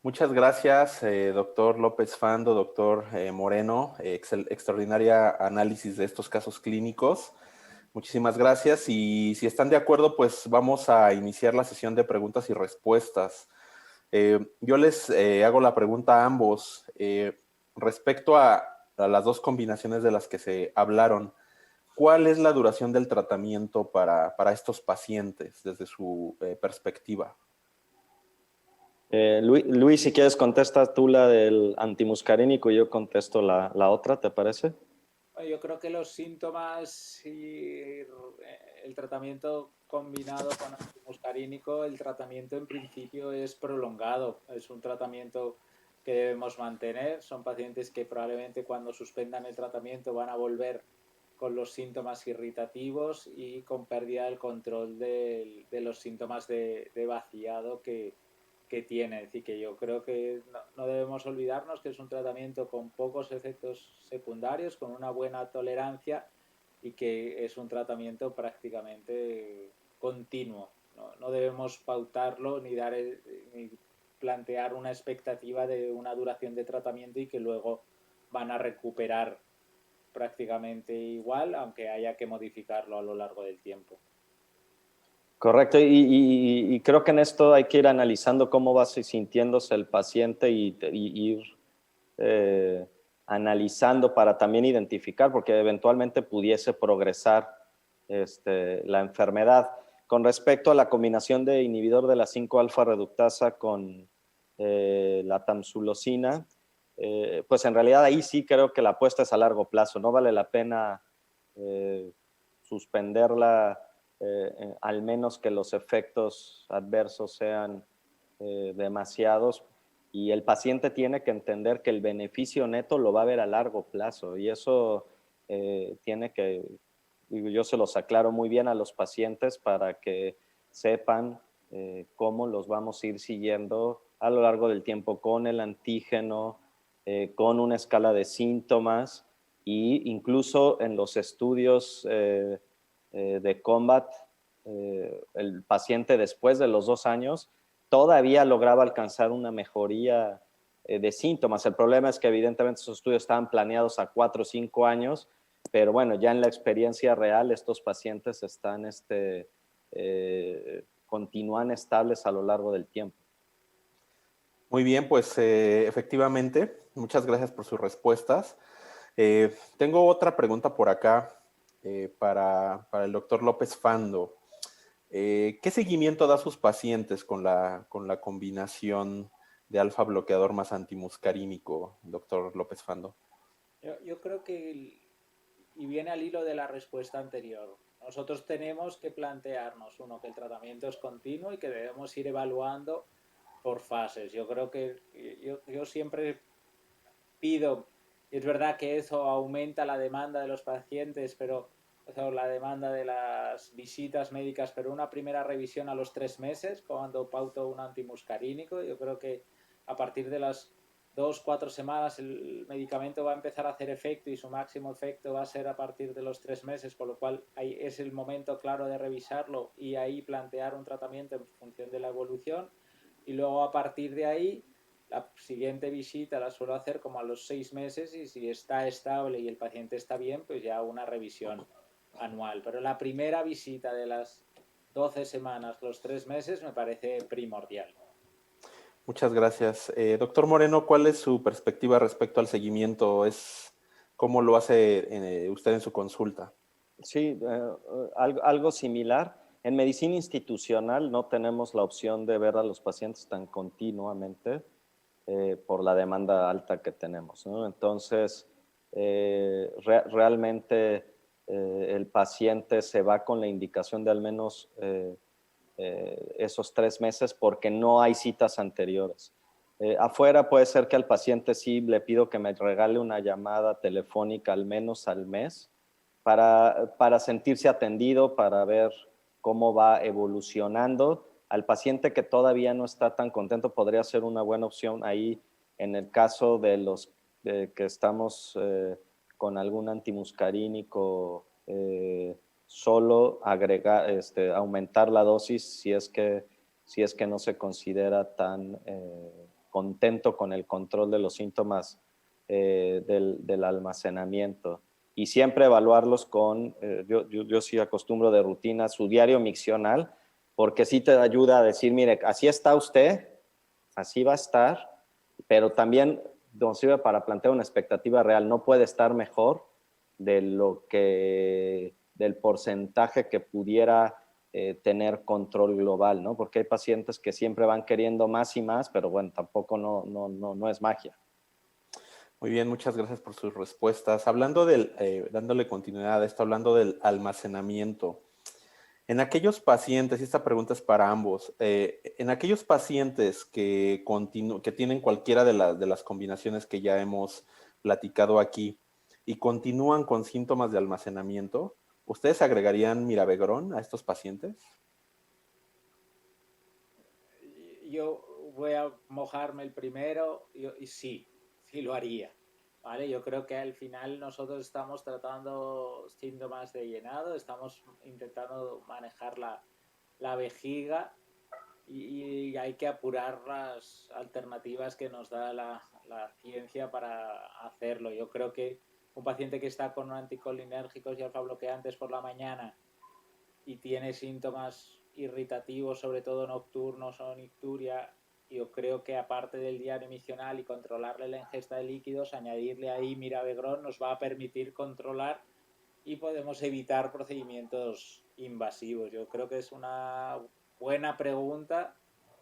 Muchas gracias, doctor López Fando, doctor Moreno. Extraordinaria análisis de estos casos clínicos. Muchísimas gracias y si están de acuerdo, pues vamos a iniciar la sesión de preguntas y respuestas. Yo les hago la pregunta a ambos respecto a las dos combinaciones de las que se hablaron. ¿Cuál es la duración del tratamiento para estos pacientes desde su perspectiva? Luis, si quieres contestas tú la del antimuscarínico y yo contesto la otra, ¿te parece? Yo creo que los síntomas y el tratamiento combinado con antimuscarínico, el tratamiento en principio es prolongado. Es un tratamiento que debemos mantener. Son pacientes que probablemente cuando suspendan el tratamiento van a volver con los síntomas irritativos y con pérdida del control de los síntomas de vaciado que tiene. Es decir, que yo creo que no debemos olvidarnos que es un tratamiento con pocos efectos secundarios, con una buena tolerancia y que es un tratamiento prácticamente continuo. No debemos pautarlo ni plantear una expectativa de una duración de tratamiento y que luego van a recuperar prácticamente igual, aunque haya que modificarlo a lo largo del tiempo. Correcto, y creo que en esto hay que ir analizando cómo va sintiéndose el paciente y ir analizando para también identificar, porque eventualmente pudiese progresar la enfermedad. Con respecto a la combinación de inhibidor de la 5-alfa reductasa con la tamsulosina, pues en realidad ahí sí creo que la apuesta es a largo plazo, no vale la pena suspenderla al menos que los efectos adversos sean demasiados, y el paciente tiene que entender que el beneficio neto lo va a ver a largo plazo, y eso tiene que, yo se los aclaro muy bien a los pacientes para que sepan cómo los vamos a ir siguiendo a lo largo del tiempo con el antígeno, con una escala de síntomas, y incluso en los estudios de Combat, el paciente después de los 2 años todavía lograba alcanzar una mejoría de síntomas. El problema es que evidentemente esos estudios estaban planeados a 4 o 5 años, pero bueno, ya en la experiencia real estos pacientes están, continúan estables a lo largo del tiempo. Muy bien, pues efectivamente, muchas gracias por sus respuestas. Tengo otra pregunta por acá para el doctor López Fando. ¿Qué seguimiento da a sus pacientes con la combinación de alfa bloqueador más antimuscarínico, doctor López Fando? Yo creo que, y viene al hilo de la respuesta anterior, nosotros tenemos que plantearnos, uno, que el tratamiento es continuo y que debemos ir evaluando por fases. Yo creo que yo siempre pido, y es verdad que eso aumenta la demanda de los pacientes, pero o sea, la demanda de las visitas médicas, pero una primera revisión a los 3 meses, cuando pauto un antimuscarínico. Yo creo que a partir de las 2-4 semanas el medicamento va a empezar a hacer efecto y su máximo efecto va a ser a partir de los 3 meses, con lo cual ahí es el momento claro de revisarlo y ahí plantear un tratamiento en función de la evolución. Y luego a partir de ahí la siguiente visita la suelo hacer como a los 6 meses y si está estable y el paciente está bien, pues ya una revisión anual. Pero la primera visita de las 12 semanas, los 3 meses, me parece primordial. Muchas gracias. Doctor Moreno, ¿cuál es su perspectiva respecto al seguimiento? ¿Cómo lo hace usted en su consulta? Sí, algo similar. En medicina institucional no tenemos la opción de ver a los pacientes tan continuamente por la demanda alta que tenemos, ¿no? Entonces, realmente el paciente se va con la indicación de al menos esos 3 meses porque no hay citas anteriores. Afuera puede ser que al paciente sí le pido que me regale una llamada telefónica al menos al mes para sentirse atendido, para ver cómo va evolucionando. Al paciente que todavía no está tan contento podría ser una buena opción ahí en el caso de los que estamos con algún antimuscarínico, solo agregar, aumentar la dosis si es que no se considera tan contento con el control de los síntomas del almacenamiento. Y siempre evaluarlos con, yo sí acostumbro de rutina, su diario miccional, porque sí te ayuda a decir, mire, así está usted, así va a estar, pero también nos sirve para plantear una expectativa real. No puede estar mejor del porcentaje que pudiera tener control global, ¿no? Porque hay pacientes que siempre van queriendo más y más, pero bueno, tampoco no es magia. Muy bien, muchas gracias por sus respuestas. Dándole continuidad a esto, hablando del almacenamiento. En aquellos pacientes, y esta pregunta es para ambos, en aquellos pacientes que tienen cualquiera de las combinaciones que ya hemos platicado aquí y continúan con síntomas de almacenamiento, ¿ustedes agregarían mirabegrón a estos pacientes? Yo voy a mojarme el primero y sí lo haría. ¿Vale? Yo creo que al final nosotros estamos tratando síntomas de llenado, estamos intentando manejar la vejiga y hay que apurar las alternativas que nos da la ciencia para hacerlo. Yo creo que un paciente que está con anticolinérgicos y alfa bloqueantes por la mañana y tiene síntomas irritativos, sobre todo nocturnos o nicturia, yo creo que aparte del diario misional y controlarle la ingesta de líquidos, añadirle ahí mirabegrón nos va a permitir controlar y podemos evitar procedimientos invasivos. Yo creo que es una buena pregunta,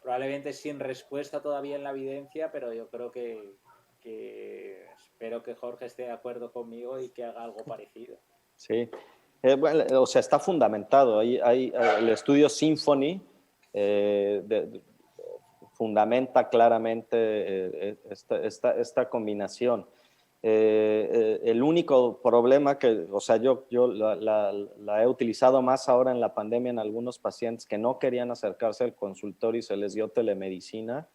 probablemente sin respuesta todavía en la evidencia, pero yo creo que espero que Jorge esté de acuerdo conmigo y que haga algo parecido. Sí, bueno, o sea, está fundamentado. Hay el estudio Symphony fundamenta claramente esta combinación. El único problema o sea, yo la he utilizado más ahora en la pandemia en algunos pacientes que no querían acercarse al consultorio y se les dio telemedicina.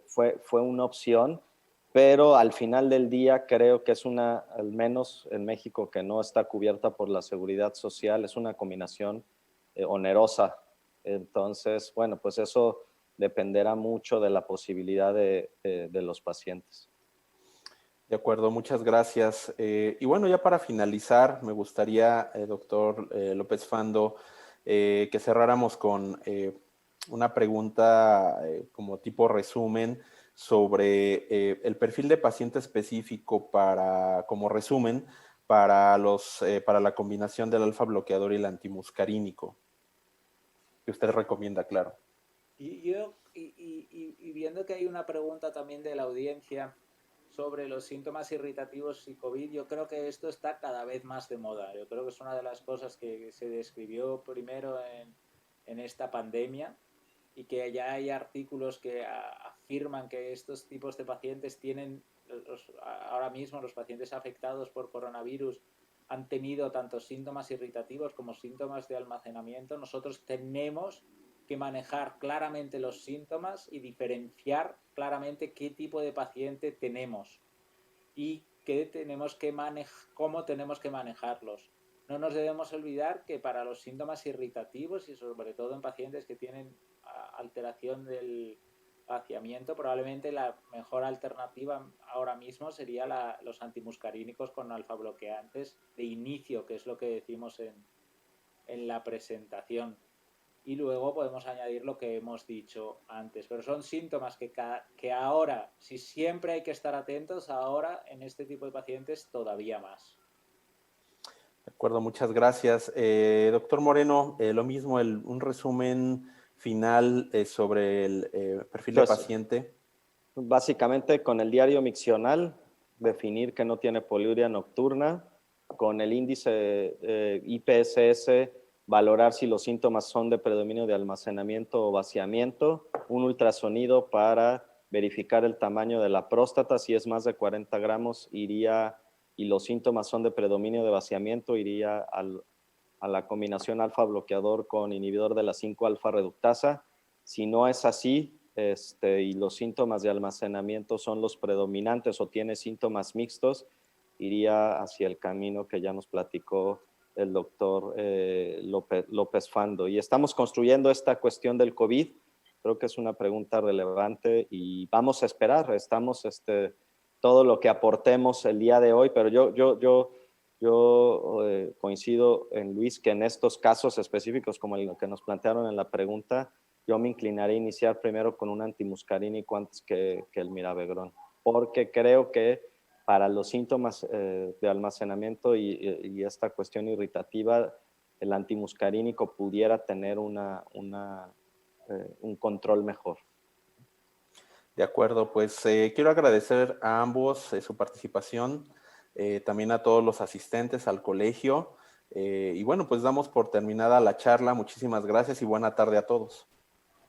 Fue una opción, pero al final del día creo que es al menos en México, que no está cubierta por la seguridad social, es una combinación onerosa. Entonces, bueno, pues eso dependerá mucho de la posibilidad de los pacientes. De acuerdo, muchas gracias. Y bueno, ya para finalizar, me gustaría, doctor López Fando, que cerráramos con una pregunta como tipo resumen sobre el perfil de paciente específico como resumen, para la combinación del alfa bloqueador y el antimuscarínico, que usted recomienda, claro. Y viendo que hay una pregunta también de la audiencia sobre los síntomas irritativos y COVID, yo creo que esto está cada vez más de moda. Yo creo que es una de las cosas que se describió primero en esta pandemia y que ya hay artículos que afirman que estos tipos de pacientes ahora mismo los pacientes afectados por coronavirus han tenido tanto síntomas irritativos como síntomas de almacenamiento. Nosotros tenemos que manejar claramente los síntomas y diferenciar claramente qué tipo de paciente tenemos y cómo tenemos que manejarlos. No nos debemos olvidar que para los síntomas irritativos y sobre todo en pacientes que tienen alteración del vaciamiento, probablemente la mejor alternativa ahora mismo sería los antimuscarínicos con alfa bloqueantes de inicio, que es lo que decimos en la presentación. Y luego podemos añadir lo que hemos dicho antes. Pero son síntomas que ahora, si siempre hay que estar atentos, ahora en este tipo de pacientes todavía más. De acuerdo, muchas gracias. Doctor Moreno, lo mismo, un resumen final sobre el perfil de paciente. Básicamente con el diario miccional, definir que no tiene poliuria nocturna, con el índice IPSS, valorar si los síntomas son de predominio de almacenamiento o vaciamiento, un ultrasonido para verificar el tamaño de la próstata, si es más de 40 gramos y los síntomas son de predominio de vaciamiento, iría a la combinación alfa bloqueador con inhibidor de la 5-alfa reductasa. Si no es así, y los síntomas de almacenamiento son los predominantes o tiene síntomas mixtos, iría hacia el camino que ya nos platicó el doctor López Fando. Y estamos construyendo esta cuestión del COVID Creo que es una pregunta relevante y vamos a esperar. Estamos, todo lo que aportemos el día de hoy, pero yo coincido en Luis que en estos casos específicos como el que nos plantearon en la pregunta, yo me inclinaré a iniciar primero con un antimuscarínico antes que el mirabegrón, porque creo que para los síntomas de almacenamiento y esta cuestión irritativa, el antimuscarínico pudiera tener un control mejor. De acuerdo, pues quiero agradecer a ambos su participación, también a todos los asistentes al colegio. Y bueno, pues damos por terminada la charla. Muchísimas gracias y buena tarde a todos.